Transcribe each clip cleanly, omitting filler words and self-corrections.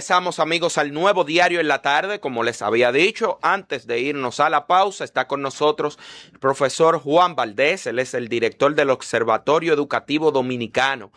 Regresamos, amigos, al nuevo diario en la tarde. Como les había dicho, antes de irnos a la pausa, está con nosotros el profesor Juan Valdés. Él es el director del Observatorio Educativo Dominicano.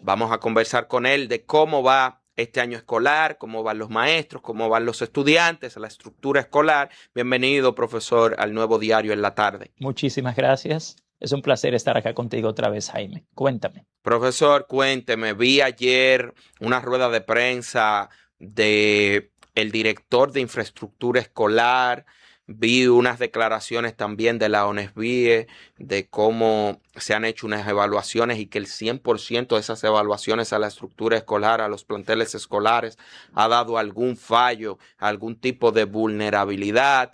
Vamos a conversar con él de cómo va este año escolar, cómo van los maestros, cómo van los estudiantes, la estructura escolar. Bienvenido, profesor, al nuevo diario en la tarde. Muchísimas gracias. Es un placer estar acá contigo otra vez, Jaime. Cuéntame. Profesor, cuénteme, vi ayer una rueda de prensa de el director de infraestructura escolar, vi unas declaraciones también de la ONESBIE de cómo se han hecho unas evaluaciones y que el 100% de esas evaluaciones a la estructura escolar, a los planteles escolares, ha dado algún fallo, algún tipo de vulnerabilidad.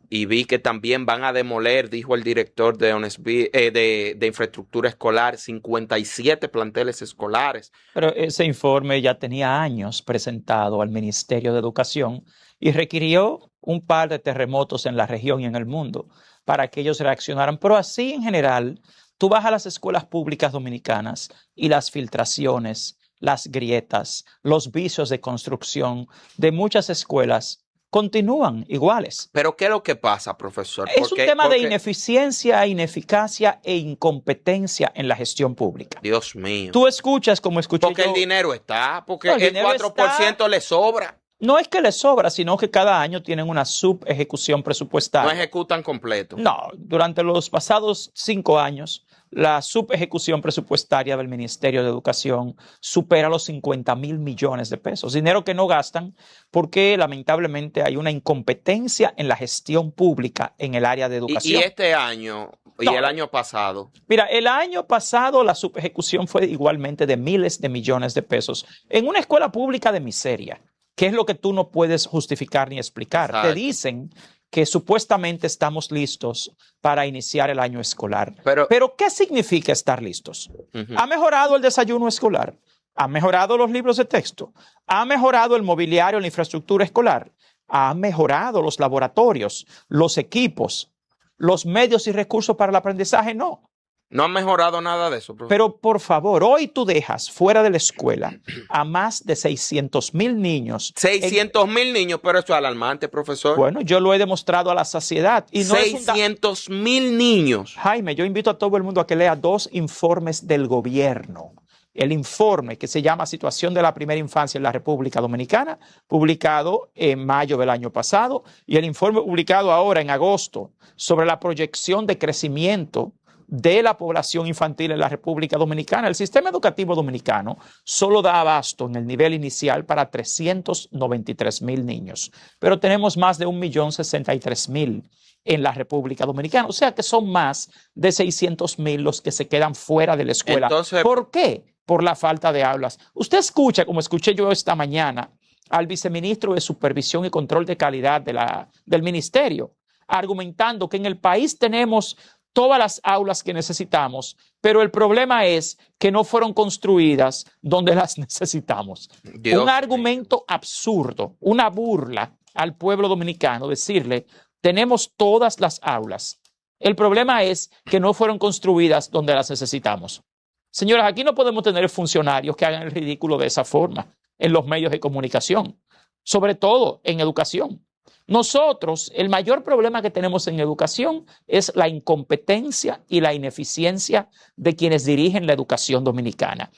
Y vi que también van a demoler, dijo el director de ONESBIE, de infraestructura escolar, 57 planteles escolares. Pero ese informe ya tenía años presentado al Ministerio de Educación y requirió un par de terremotos en la región y en el mundo para que ellos reaccionaran. Pero así en general, tú vas a las escuelas públicas dominicanas y las filtraciones, las grietas, los vicios de construcción de muchas escuelas continúan iguales. Pero ¿qué es lo que pasa, profesor? Es un tema de ineficiencia, ineficacia e incompetencia en la gestión pública. Dios mío. Tú escuchas como escuché porque yo. El dinero está, porque No, el 4% está, le sobra. No es que le sobra, sino que cada año tienen una subejecución presupuestaria. No ejecutan completo. No, durante los pasados 5 años, la subejecución presupuestaria del Ministerio de Educación supera los 50,000 millones de pesos. Dinero que no gastan porque lamentablemente hay una incompetencia en la gestión pública en el área de educación. Y este año y el año pasado. Mira, el año pasado la subejecución fue igualmente de miles de millones de pesos en una escuela pública de miseria. ¿Qué es lo que tú no puedes justificar ni explicar? Exacto. Te dicen que supuestamente estamos listos para iniciar el año escolar. Pero ¿qué significa estar listos? ¿Ha mejorado el desayuno escolar? ¿Ha mejorado los libros de texto? ¿Ha mejorado el mobiliario, la infraestructura escolar? ¿Ha mejorado los laboratorios, los equipos, los medios y recursos para el aprendizaje? No. No han mejorado nada de eso, profesor. Pero por favor, hoy tú dejas fuera de la escuela a más de 600,000 niños. 600,000 niños, pero eso es alarmante, profesor. Bueno, yo lo he demostrado a la saciedad. Y no 600,000 niños. Jaime, yo invito a todo el mundo a que lea 2 informes del gobierno. El informe que se llama Situación de la Primera Infancia en la República Dominicana, publicado en mayo del año pasado, y el informe publicado ahora en agosto sobre la proyección de crecimiento de la población infantil en la República Dominicana. El sistema educativo dominicano solo da abasto en el nivel inicial para 393,000 niños, pero tenemos más de 1,063,000 en la República Dominicana, o sea que son más de 600,000 los que se quedan fuera de la escuela. Entonces, ¿por qué? Por la falta de aulas. Usted escucha, como escuché yo esta mañana, al viceministro de Supervisión y Control de Calidad del Ministerio, argumentando que en el país tenemos todas las aulas que necesitamos, pero el problema es que no fueron construidas donde las necesitamos. Un argumento absurdo, una burla al pueblo dominicano, decirle, tenemos todas las aulas. El problema es que no fueron construidas donde las necesitamos. Señoras, aquí no podemos tener funcionarios que hagan el ridículo de esa forma en los medios de comunicación, sobre todo en educación. Nosotros, el mayor problema que tenemos en educación es la incompetencia y la ineficiencia de quienes dirigen la educación dominicana.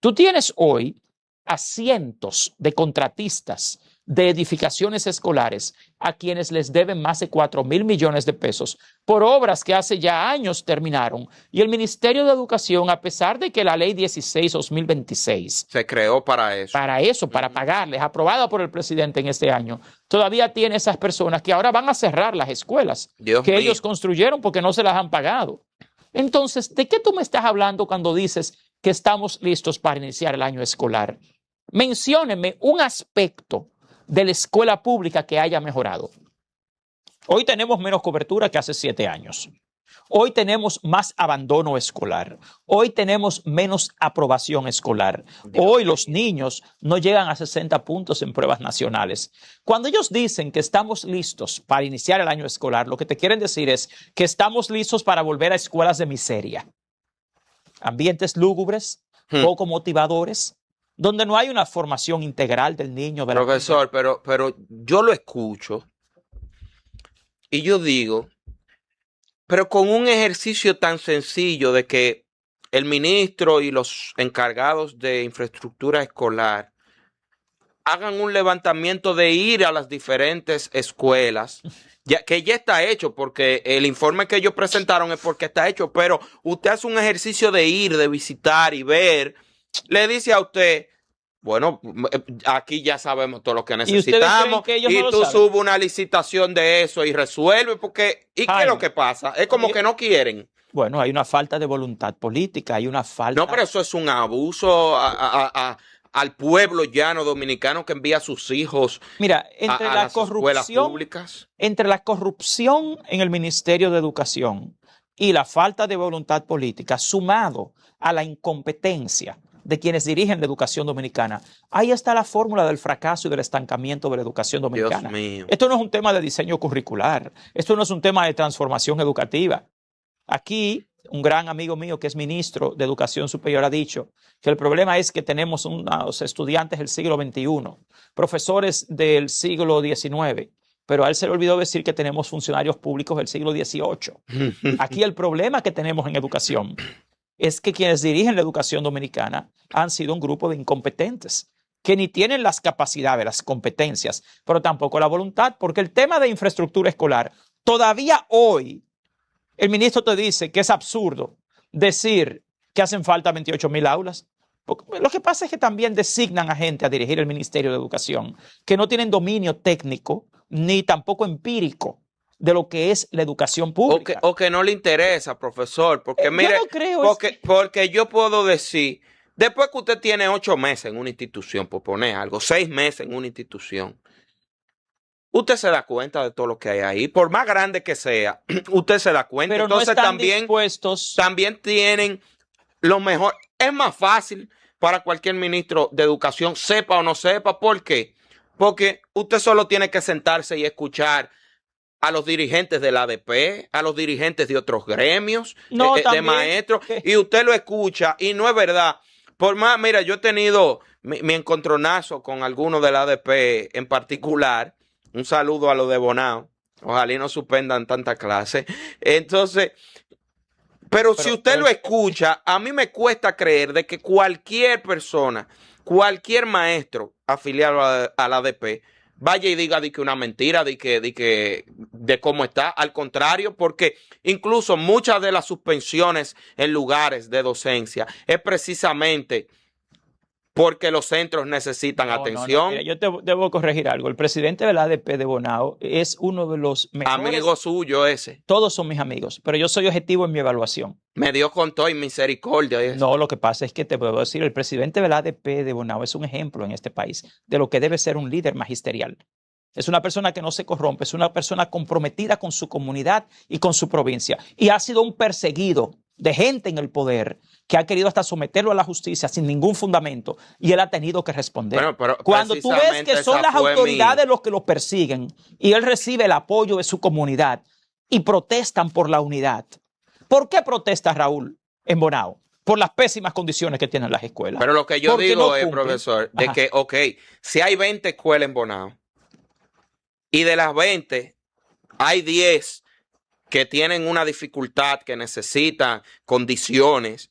Tú tienes hoy a cientos de contratistas de edificaciones escolares a quienes les deben más de 4,000 millones de pesos por obras que hace ya años terminaron. Y el Ministerio de Educación, a pesar de que la Ley 16/2026 se creó para eso. Para pagarles, aprobada por el presidente en este año, todavía tiene esas personas que ahora van a cerrar las escuelas que ellos construyeron porque no se las han pagado. Entonces, ¿de qué tú me estás hablando cuando dices que estamos listos para iniciar el año escolar? Mencióneme un aspecto de la escuela pública que haya mejorado. Hoy tenemos menos cobertura que hace 7 años. Hoy tenemos más abandono escolar. Hoy tenemos menos aprobación escolar. Hoy los niños no llegan a 60 puntos en pruebas nacionales. Cuando ellos dicen que estamos listos para iniciar el año escolar, lo que te quieren decir es que estamos listos para volver a escuelas de miseria. Ambientes lúgubres, poco motivadores, donde no hay una formación integral del niño. De Profesor, pero yo lo escucho y yo digo, pero con un ejercicio tan sencillo de que el ministro y los encargados de infraestructura escolar hagan un levantamiento de ir a las diferentes escuelas, que ya está hecho, porque el informe que ellos presentaron es porque está hecho, pero usted hace un ejercicio de ir, de visitar y ver, le dice a usted, bueno, aquí ya sabemos todo lo que necesitamos, que ellos y no tú lo saben? subes una licitación de eso y resuelve, porque, ¿y qué es lo que pasa? Es como que no quieren. Bueno, hay una falta de voluntad política, hay una falta... No, pero eso es un abuso al pueblo llano dominicano que envía a sus hijos Mira, entre a la las escuelas corrupción, públicas. entre la corrupción en el Ministerio de Educación y la falta de voluntad política, sumado a la incompetencia de quienes dirigen la educación dominicana, ahí está la fórmula del fracaso y del estancamiento de la educación dominicana. Dios mío. Esto no es un tema de diseño curricular, esto no es un tema de transformación educativa. Aquí, un gran amigo mío que es ministro de Educación Superior ha dicho que el problema es que tenemos unos estudiantes del siglo XXI, profesores del siglo XIX, pero a él se le olvidó decir que tenemos funcionarios públicos del siglo XVIII. Aquí el problema que tenemos en educación es que quienes dirigen la educación dominicana han sido un grupo de incompetentes que ni tienen las capacidades, las competencias, pero tampoco la voluntad, porque el tema de infraestructura escolar, todavía hoy, el ministro te dice que es absurdo decir que hacen falta 28,000 aulas. Porque lo que pasa es que también designan a gente a dirigir el Ministerio de Educación que no tienen dominio técnico ni tampoco empírico de lo que es la educación pública. O que no le interesa, profesor, porque mire, yo no creo porque yo puedo decir, después que usted tiene 8 meses en una institución, por poner algo, 6 meses en una institución, usted se da cuenta de todo lo que hay ahí, por más grande que sea, usted se da cuenta. Pero entonces no están también, dispuestos. también tienen lo mejor. Es más fácil para cualquier ministro de educación, sepa o no sepa. ¿Por qué? Porque usted solo tiene que sentarse y escuchar a los dirigentes del ADP, a los dirigentes de otros gremios, de maestros, y usted lo escucha y no es verdad. Por más, mira, yo he tenido mi encontronazo con algunos del ADP en particular. Un saludo a los de Bonao. Ojalá y no suspendan tanta clase. Entonces, pero si usted lo escucha, a mí me cuesta creer de que cualquier persona, cualquier maestro afiliado al ADP, vaya y diga de que una mentira, de cómo está. Al contrario, porque incluso muchas de las suspensiones en lugares de docencia es precisamente porque los centros necesitan atención. Mira, yo te debo corregir algo. El presidente del ADP de Bonao es uno de los mejores. Amigo suyo ese. Todos son mis amigos, pero yo soy objetivo en mi evaluación. Me dio con todo y misericordia. No, lo que pasa es que te puedo decir, el presidente del ADP de Bonao es un ejemplo en este país de lo que debe ser un líder magisterial. Es una persona que no se corrompe, es una persona comprometida con su comunidad y con su provincia. Y ha sido un perseguido de gente en el poder que ha querido hasta someterlo a la justicia sin ningún fundamento y él ha tenido que responder. Bueno, pero cuando tú ves que son las autoridades los que lo persiguen y él recibe el apoyo de su comunidad y protestan por la unidad. ¿Por qué protesta Raúl en Bonao? Por las pésimas condiciones que tienen las escuelas. Pero lo que yo digo es, profesor, de que, ok, si hay 20 escuelas en Bonao y de las 20 hay 10 que tienen una dificultad, que necesitan condiciones,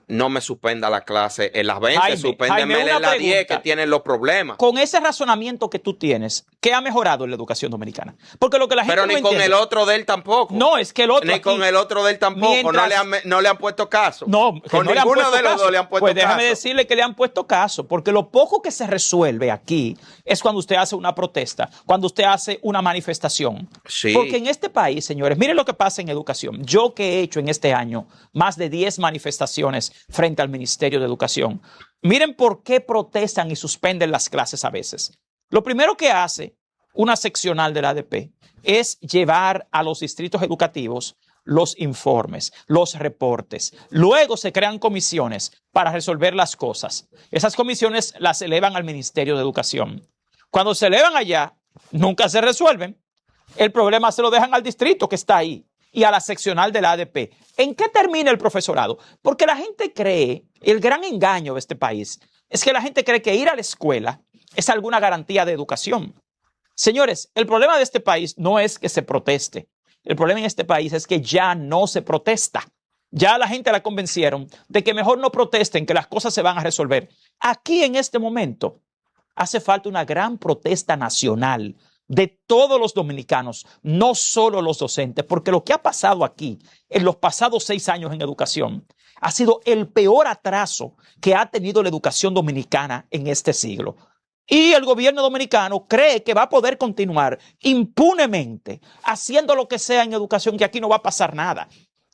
no me suspenda la clase en las 20, suspéndeme en las 10 que tienen los problemas. Con ese razonamiento que tú tienes, ¿qué ha mejorado en la educación dominicana? Porque lo que la gente pero ni con el otro de él tampoco. No, es que el otro ni con el otro de él tampoco. No le han puesto caso. No, con ninguno de los dos le han puesto caso. Pues déjame decirle que le han puesto caso, porque lo poco que se resuelve aquí es cuando usted hace una protesta, cuando usted hace una manifestación. Sí. Porque en este país, señores, miren lo que pasa en educación. Yo que he hecho en este año más de 10 manifestaciones frente al Ministerio de Educación. Miren por qué protestan y suspenden las clases a veces. Lo primero que hace una seccional del ADP es llevar a los distritos educativos los informes, los reportes. Luego se crean comisiones para resolver las cosas. Esas comisiones las elevan al Ministerio de Educación. Cuando se elevan allá, nunca se resuelven. El problema se lo dejan al distrito que está ahí y a la seccional del ADP. ¿En qué termina el profesorado? Porque la gente cree, el gran engaño de este país, es que la gente cree que ir a la escuela es alguna garantía de educación. Señores, el problema de este país no es que se proteste. El problema en este país es que ya no se protesta. Ya a la gente la convencieron de que mejor no protesten, que las cosas se van a resolver. Aquí en este momento hace falta una gran protesta nacional de todos los dominicanos, no solo los docentes, porque lo que ha pasado aquí en los pasados 6 años en educación ha sido el peor atraso que ha tenido la educación dominicana en este siglo. Y el gobierno dominicano cree que va a poder continuar impunemente haciendo lo que sea en educación, que aquí no va a pasar nada.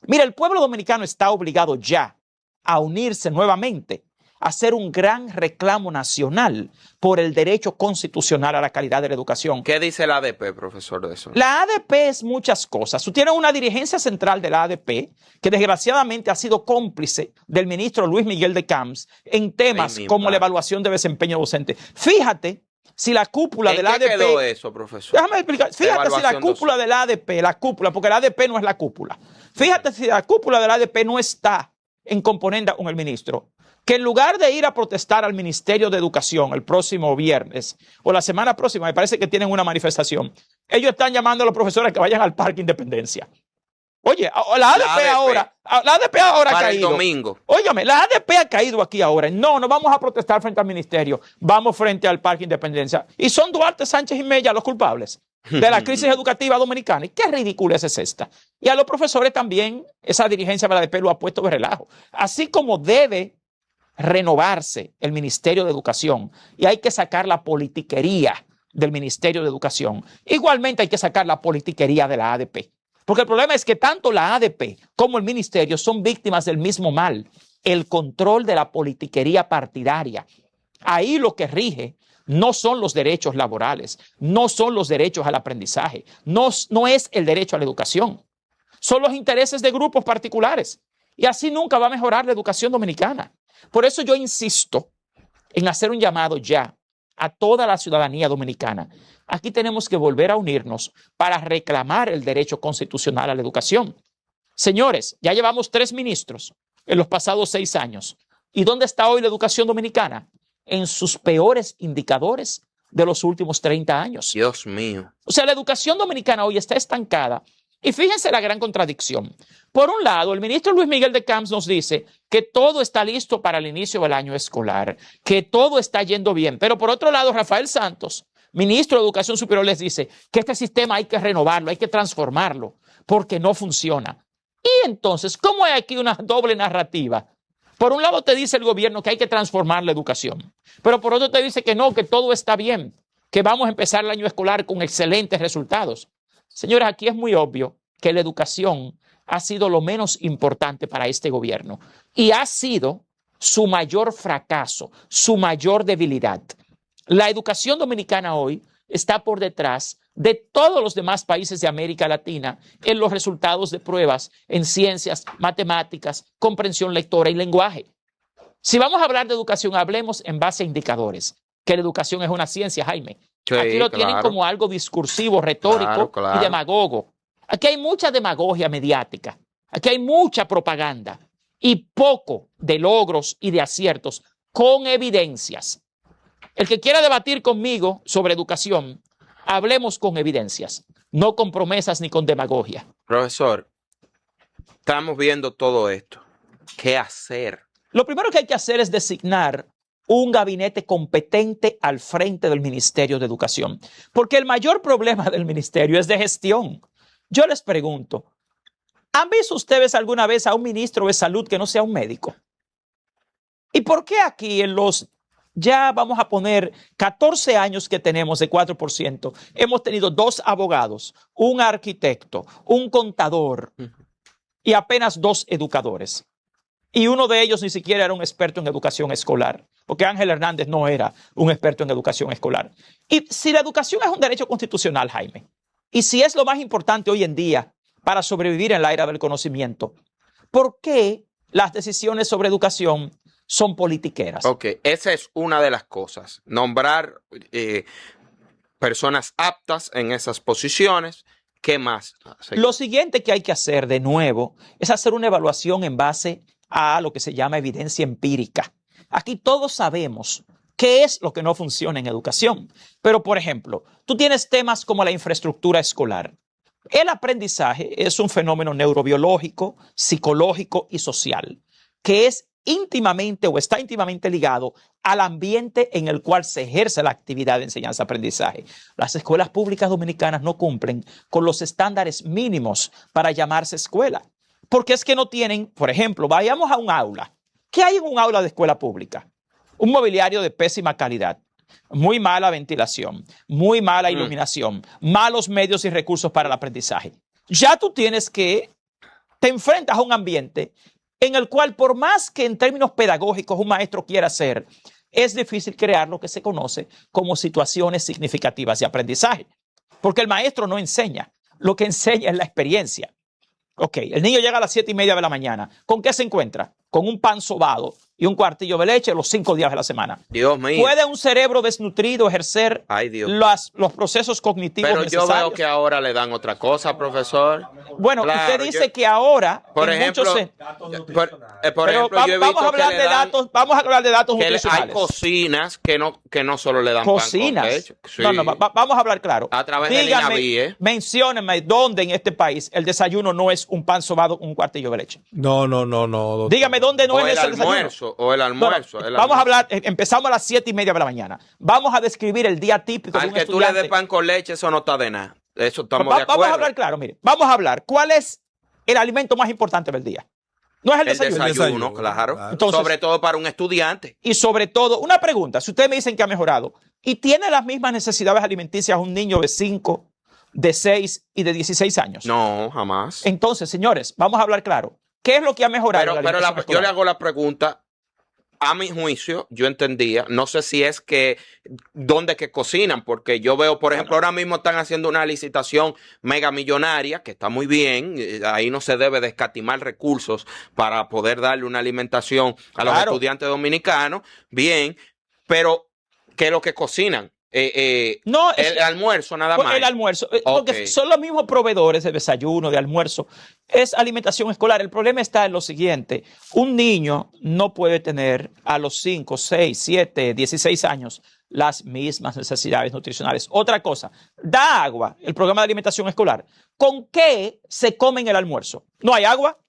Mira, el pueblo dominicano está obligado ya a unirse nuevamente, a hacer un gran reclamo nacional por el derecho constitucional a la calidad de la educación. ¿Qué dice la ADP, profesor, de eso? La ADP es muchas cosas. Tú tienes una dirigencia central de la ADP que desgraciadamente ha sido cómplice del ministro Luis Miguel de Camps en temas como la evaluación de desempeño docente. Fíjate si la cúpula de la ADP... ¿En qué quedó eso, profesor? Déjame explicar. Fíjate si la cúpula de la ADP, porque la ADP no es la cúpula. Fíjate si la cúpula de la ADP no está en componenda con el ministro, que en lugar de ir a protestar al Ministerio de Educación el próximo viernes o la semana próxima, me parece que tienen una manifestación, ellos están llamando a los profesores que vayan al Parque Independencia. Oye, la ADP ahora ha caído. El domingo. Óigame, la ADP ha caído aquí ahora. No vamos a protestar frente al ministerio, vamos frente al Parque Independencia. Y son Duarte, Sánchez y Mella los culpables de la crisis educativa dominicana. ¿Y qué ridiculez es esta? Y a los profesores también, esa dirigencia de la ADP lo ha puesto de relajo. Así como debe renovarse el Ministerio de Educación y hay que sacar la politiquería del Ministerio de Educación, igualmente hay que sacar la politiquería de la ADP. Porque el problema es que tanto la ADP como el ministerio son víctimas del mismo mal, el control de la politiquería partidaria. Ahí lo que rige no son los derechos laborales, no son los derechos al aprendizaje, no es el derecho a la educación, son los intereses de grupos particulares. Y así nunca va a mejorar la educación dominicana. Por eso yo insisto en hacer un llamado ya a toda la ciudadanía dominicana. Aquí tenemos que volver a unirnos para reclamar el derecho constitucional a la educación. Señores, ya llevamos 3 ministros en los pasados 6 años. ¿Y dónde está hoy la educación dominicana? En sus peores indicadores de los últimos 30 años. Dios mío. O sea, la educación dominicana hoy está estancada. Y fíjense la gran contradicción. Por un lado, el ministro Luis Miguel de Camps nos dice que todo está listo para el inicio del año escolar, que todo está yendo bien. Pero por otro lado, Rafael Santos, ministro de Educación Superior, les dice que este sistema hay que renovarlo, hay que transformarlo, porque no funciona. Y entonces, ¿cómo hay aquí una doble narrativa? Por un lado te dice el gobierno que hay que transformar la educación, pero por otro te dice que no, que todo está bien, que vamos a empezar el año escolar con excelentes resultados. Señores, aquí es muy obvio que la educación ha sido lo menos importante para este gobierno y ha sido su mayor fracaso, su mayor debilidad. La educación dominicana hoy está por detrás de todos los demás países de América Latina en los resultados de pruebas en ciencias, matemáticas, comprensión lectora y lenguaje. Si vamos a hablar de educación, hablemos en base a indicadores, que la educación es una ciencia, Jaime. Sí, aquí lo tienen como algo discursivo, retórico y demagogo. Aquí hay mucha demagogia mediática, aquí hay mucha propaganda y poco de logros y de aciertos con evidencias. El que quiera debatir conmigo sobre educación, hablemos con evidencias, no con promesas ni con demagogia. Profesor, estamos viendo todo esto. ¿Qué hacer? Lo primero que hay que hacer es designar un gabinete competente al frente del Ministerio de Educación, porque el mayor problema del ministerio es de gestión. Yo les pregunto, ¿han visto ustedes alguna vez a un ministro de salud que no sea un médico? ¿Y por qué aquí en los, ya vamos a poner 14 años que tenemos de 4%, hemos tenido 2 abogados, un arquitecto, un contador y apenas 2 educadores? Y uno de ellos ni siquiera era un experto en educación escolar, porque Ángel Hernández no era un experto en educación escolar. Y si la educación es un derecho constitucional, Jaime, y si es lo más importante hoy en día para sobrevivir en la era del conocimiento, ¿por qué las decisiones sobre educación son politiqueras? Ok, esa es una de las cosas. Nombrar personas aptas en esas posiciones. ¿Qué más? Lo siguiente que hay que hacer de nuevo es hacer una evaluación en base a lo que se llama evidencia empírica. Aquí todos sabemos qué es lo que no funciona en educación. Pero, por ejemplo, tú tienes temas como la infraestructura escolar. El aprendizaje es un fenómeno neurobiológico, psicológico y social, que es íntimamente o está íntimamente ligado al ambiente en el cual se ejerce la actividad de enseñanza-aprendizaje. Las escuelas públicas dominicanas no cumplen con los estándares mínimos para llamarse escuela, porque es que no tienen, por ejemplo, vayamos a un aula. ¿Qué hay en un aula de escuela pública? Un mobiliario de pésima calidad, muy mala ventilación, muy mala iluminación, malos medios y recursos para el aprendizaje. Ya tú te enfrentas a un ambiente en el cual, por más que en términos pedagógicos un maestro quiera hacer, es difícil crear lo que se conoce como situaciones significativas de aprendizaje. Porque el maestro no enseña, lo que enseña es la experiencia. Ok, el niño llega a las 7:30 de la mañana. ¿Con qué se encuentra? Con un pan sobado y un cuartillo de leche los 5 días de la semana. Dios mío. ¿Puede un cerebro desnutrido ejercer los procesos cognitivos necesarios? Pero yo veo que ahora le dan otra cosa, profesor. Bueno, claro, usted dice que ahora, por ejemplo, vamos a hablar de datos, vamos a hablar de datos nutricionales. Hay cocinas que no solo le dan cocinas. Pan con sí. No, vamos a hablar claro. A través del INAVI, Menciónenme dónde en este país el desayuno no es un pan sobado con un cuartillo de leche. No. Dígame dónde no es el desayuno. O el almuerzo. Vamos a hablar, empezamos a las 7:30 de la mañana. Vamos a describir el día típico de un estudiante. Al que tú le des pan con leche, eso no está de nada. Eso estamos de acuerdo. Vamos a hablar claro, mire. Vamos a hablar. ¿Cuál es el alimento más importante del día? No es el desayuno. El desayuno, claro. Entonces, sobre todo para un estudiante. Y sobre todo, una pregunta. Si ustedes me dicen que ha mejorado y tiene las mismas necesidades alimenticias un niño de 5, de 6 y de 16 años. No, jamás. Entonces, señores, vamos a hablar claro. ¿Qué es lo que ha mejorado? Pero yo le hago la pregunta. A mi juicio, yo entendía, no sé si es que dónde que cocinan, porque yo veo, por ejemplo, ahora mismo están haciendo una licitación mega millonaria, que está muy bien, ahí no se debe de escatimar recursos para poder darle una alimentación a los estudiantes dominicanos, bien, pero ¿qué es lo que cocinan? El almuerzo nada más. El almuerzo, porque son los mismos proveedores de desayuno, de almuerzo, es alimentación escolar. El problema está en lo siguiente: un niño no puede tener a los 5, 6, 7, 16 años las mismas necesidades nutricionales. Otra cosa, da agua, el programa de alimentación escolar. ¿Con qué se come en el almuerzo? ¿No hay agua?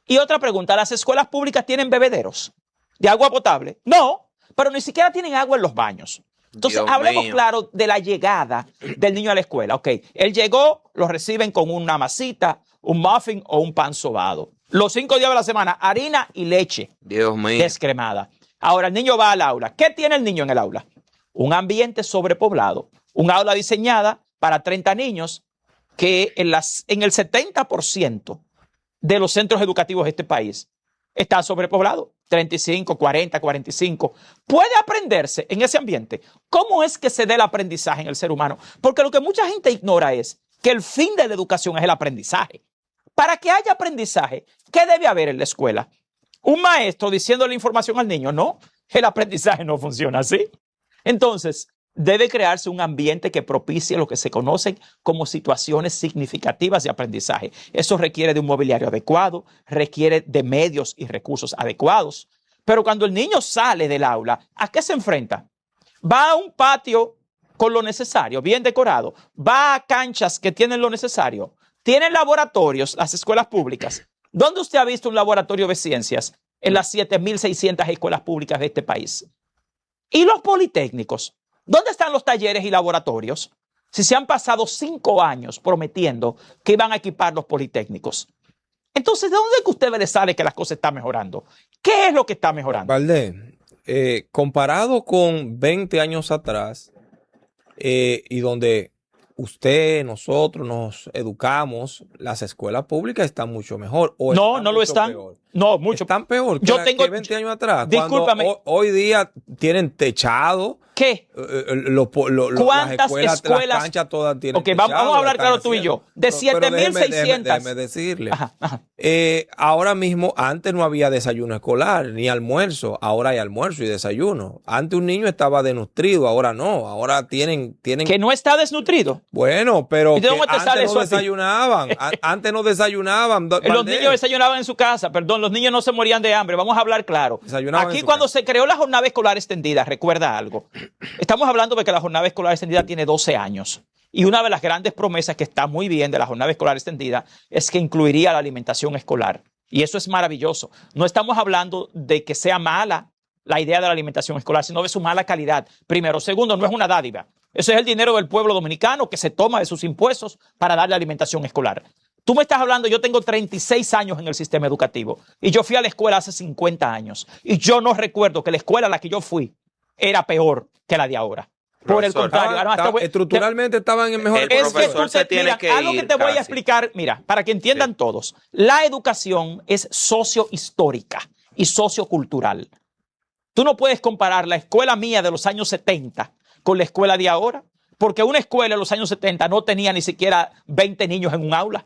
Y otra pregunta, ¿las escuelas públicas tienen bebederos de agua potable? No, pero ni siquiera tienen agua en los baños. Entonces, hablemos claro de la llegada del niño a la escuela. Ok, él llegó, lo reciben con una masita, un muffin o un pan sobado. Los 5 días de la semana, harina y leche. Dios mío. Descremada. Ahora, el niño va al aula. ¿Qué tiene el niño en el aula? Un ambiente sobrepoblado. Un aula diseñada para 30 niños que en el 70% de los centros educativos de este país está sobrepoblado. 35, 40, 45. Puede aprenderse en ese ambiente. ¿Cómo es que se dé el aprendizaje en el ser humano? Porque lo que mucha gente ignora es que el fin de la educación es el aprendizaje. Para que haya aprendizaje, ¿qué debe haber en la escuela? Un maestro diciendo la información al niño. No, el aprendizaje no funciona así. Entonces, debe crearse un ambiente que propicie lo que se conocen como situaciones significativas de aprendizaje. Eso requiere de un mobiliario adecuado, requiere de medios y recursos adecuados. Pero cuando el niño sale del aula, ¿a qué se enfrenta? Va a un patio con lo necesario, bien decorado. Va a canchas que tienen lo necesario. Tienen laboratorios, las escuelas públicas. ¿Dónde usted ha visto un laboratorio de ciencias? En las 7.600 escuelas públicas de este país. ¿Y los politécnicos? ¿Dónde están los talleres y laboratorios? Si se han pasado 5 años prometiendo que iban a equipar los politécnicos. Entonces, ¿de dónde es que usted le sale que las cosas están mejorando? ¿Qué es lo que está mejorando? Valdés, comparado con 20 años atrás, y donde nosotros nos educamos, las escuelas públicas están mucho mejor. No lo están. Peor. No, mucho. Están peor que, que 20 años atrás. Discúlpame. Hoy día tienen techado. ¿Qué? ¿Cuántas escuelas? Las canchas todas tienen techado. Vamos a hablar claro tú y yo. De 7.600. Déjeme decirle. Ajá. Ahora mismo, antes no había desayuno escolar ni almuerzo. Ahora hay almuerzo y desayuno. Antes un niño estaba desnutrido, ahora no. Ahora tienen... ¿Que no está desnutrido? Bueno, pero que antes no desayunaban. Antes no desayunaban. Los niños desayunaban en su casa, perdón. los niños no se morían de hambre. Vamos a hablar claro. Desayunaban en Aquí su cuando casa. se creó la jornada escolar extendida, recuerda algo. Estamos hablando de que la jornada escolar extendida tiene 12 años. Y una de las grandes promesas que está muy bien de la jornada escolar extendida es que incluiría la alimentación escolar. Y eso es maravilloso. No estamos hablando de que sea mala la idea de la alimentación escolar, sino de su mala calidad. Primero. Segundo, no es una dádiva. Eso es el dinero del pueblo dominicano que se toma de sus impuestos para darle alimentación escolar. Tú me estás hablando, yo tengo 36 años en el sistema educativo y yo fui a la escuela hace 50 años y yo no recuerdo que la escuela a la que yo fui era peor que la de ahora. Por el Profesor, contrario, además, Estructuralmente estaban en mejor. El es que profesor tú se tiene mira, que algo ir que te voy a casi. explicar, mira, para que entiendan Sí. todos. La educación es sociohistórica y sociocultural. Tú no puedes comparar la escuela mía de los años 70 con la escuela de ahora, porque una escuela en los años 70 no tenía ni siquiera 20 niños en un aula.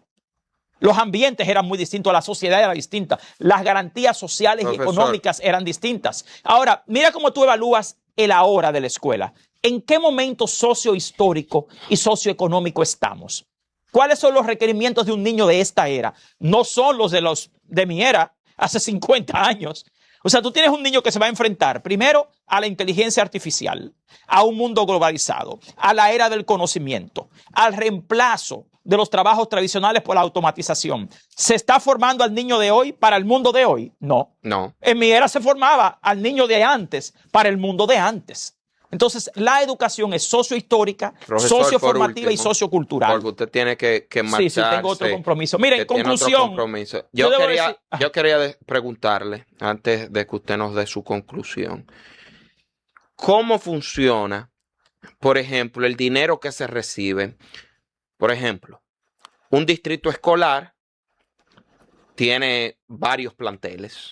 Los ambientes eran muy distintos, la sociedad era distinta, las garantías sociales y Profesor. económicas eran distintas. Ahora, mira cómo tú evalúas el ahora de la escuela. ¿En qué momento sociohistórico y socioeconómico estamos? ¿Cuáles son los requerimientos de un niño de esta era? No son los de mi era, hace 50 años. O sea, tú tienes un niño que se va a enfrentar primero a la inteligencia artificial, a un mundo globalizado, a la era del conocimiento, al reemplazo de los trabajos tradicionales por la automatización. ¿Se está formando al niño de hoy para el mundo de hoy? No. No. En mi era se formaba al niño de antes para el mundo de antes. Entonces, la educación es sociohistórica, Profesor, socioformativa por y último, sociocultural. Porque usted tiene que marcharse. Sí, tengo otro compromiso. Mira, en que tiene otro conclusión, compromiso. yo debo decir- Yo quería preguntarle, antes de que usted nos dé su conclusión, ¿cómo funciona, por ejemplo, el dinero que se recibe? Por ejemplo, un distrito escolar tiene varios planteles.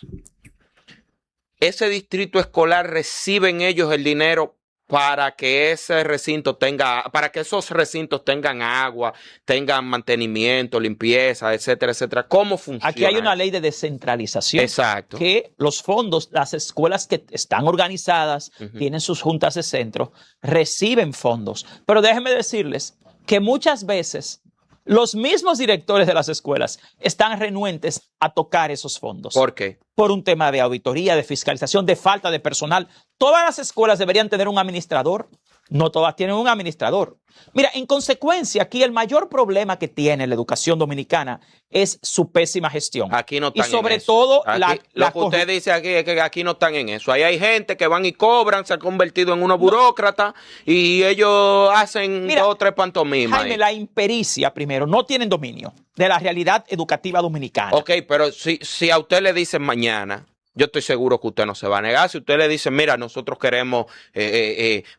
Ese distrito escolar reciben ellos el dinero para que ese recinto para que esos recintos tengan agua, tengan mantenimiento, limpieza, etcétera, etcétera. ¿Cómo funciona? Aquí hay una ley de descentralización. Exacto. Que los fondos, las escuelas que están organizadas, tienen sus juntas de centro, reciben fondos. Pero déjenme decirles que muchas veces los mismos directores de las escuelas están renuentes a tocar esos fondos. ¿Por qué? Por un tema de auditoría, de fiscalización, de falta de personal. Todas las escuelas deberían tener un administrador. No todas tienen un administrador. Mira, en consecuencia, aquí el mayor problema que tiene la educación dominicana es su pésima gestión. Aquí no están y sobre en eso. todo Aquí, lo que usted dice aquí es que aquí no están en eso. Ahí hay gente que van y cobran, se han convertido en unos burócratas y ellos hacen Mira, 2 o 3 pantomimas. Jaime, ahí. la impericia, primero, no tienen dominio de la realidad educativa dominicana. Ok, pero si a usted le dicen mañana, yo estoy seguro que usted no se va a negar. Si usted le dice, mira, nosotros queremos,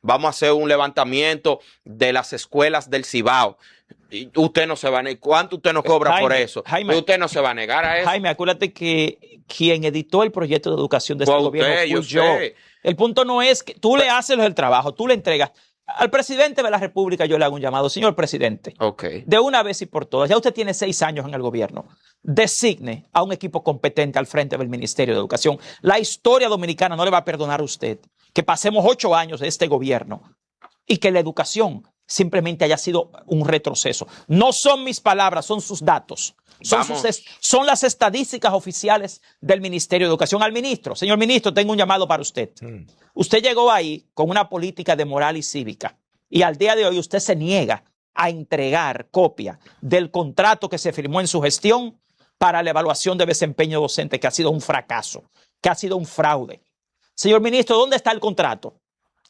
vamos a hacer un levantamiento de las escuelas del Cibao, y usted no se va a negar. ¿Cuánto usted nos cobra Jaime, por eso? Jaime, Usted no se va a negar a eso. Jaime, acuérdate que quien editó el proyecto de educación de este Fue gobierno usted, fui yo yo. sé. El punto no es que tú le haces el trabajo, tú le entregas. Al presidente de la República yo le hago un llamado. Señor presidente, Ok. de una vez y por todas, ya usted tiene 6 años en el gobierno, designe a un equipo competente al frente del Ministerio de Educación. La historia dominicana no le va a perdonar a usted que pasemos 8 años de este gobierno y que la educación simplemente haya sido un retroceso. No son mis palabras, son sus datos. Son las estadísticas oficiales del Ministerio de Educación. Al ministro, señor ministro, tengo un llamado para usted. Usted llegó ahí con una política de moral y cívica y al día de hoy usted se niega a entregar copia del contrato que se firmó en su gestión para la evaluación de desempeño docente, que ha sido un fracaso, que ha sido un fraude. Señor ministro, ¿dónde está el contrato?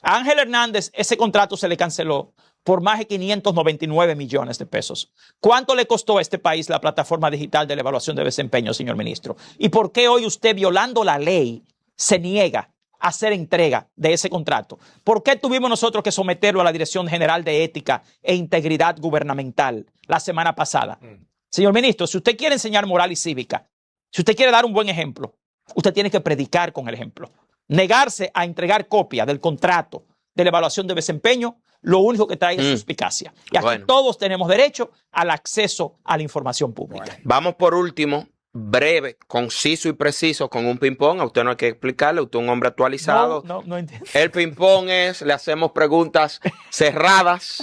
A Ángel Hernández ese contrato se le canceló por más de 599 millones de pesos. ¿Cuánto le costó a este país la plataforma digital de la evaluación de desempeño, señor ministro? ¿Y por qué hoy usted, violando la ley, se niega a hacer entrega de ese contrato? ¿Por qué tuvimos nosotros que someterlo a la Dirección General de Ética e Integridad Gubernamental la semana pasada? Señor ministro, si usted quiere enseñar moral y cívica, si usted quiere dar un buen ejemplo, usted tiene que predicar con el ejemplo. Negarse a entregar copia del contrato de la evaluación de desempeño, lo único que trae es suspicacia. Y aquí todos tenemos derecho al acceso a la información pública. Vamos por último, breve, conciso y preciso, con un ping-pong. A usted no hay que explicarle, usted es un hombre actualizado. No entiendo. El ping-pong es, le hacemos preguntas cerradas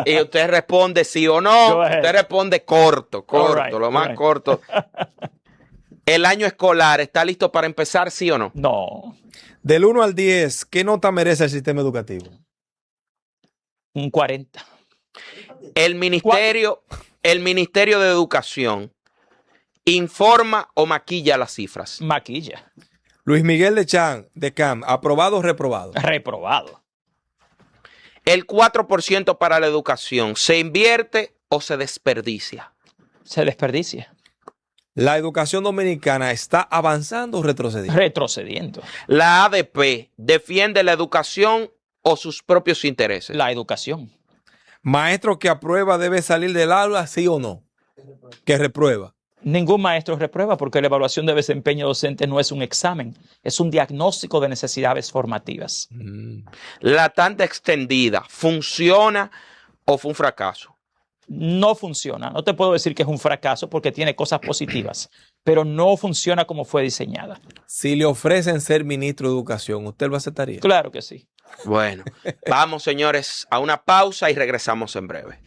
y usted responde sí o no. Usted responde corto, All right, lo más corto. ¿El año escolar está listo para empezar, sí o no? No, Del 1 al 10, ¿qué nota merece el sistema educativo? un 40. El Ministerio de Educación informa o maquilla las cifras. Maquilla. Luis Miguel de Cam, ¿aprobado o reprobado? Reprobado. El 4% para la educación, ¿se invierte o se desperdicia? Se desperdicia. ¿La educación dominicana está avanzando o retrocediendo? Retrocediendo. ¿La ADP defiende la educación o sus propios intereses? La educación. ¿Maestro que aprueba debe salir del aula, sí o no? ¿Que reprueba? Ningún maestro reprueba porque la evaluación de desempeño docente no es un examen, es un diagnóstico de necesidades formativas. ¿La tanda extendida funciona o fue un fracaso? No funciona. No te puedo decir que es un fracaso porque tiene cosas positivas, pero no funciona como fue diseñada. Si le ofrecen ser ministro de Educación, ¿usted lo aceptaría? Claro que sí. Bueno, vamos señores a una pausa y regresamos en breve.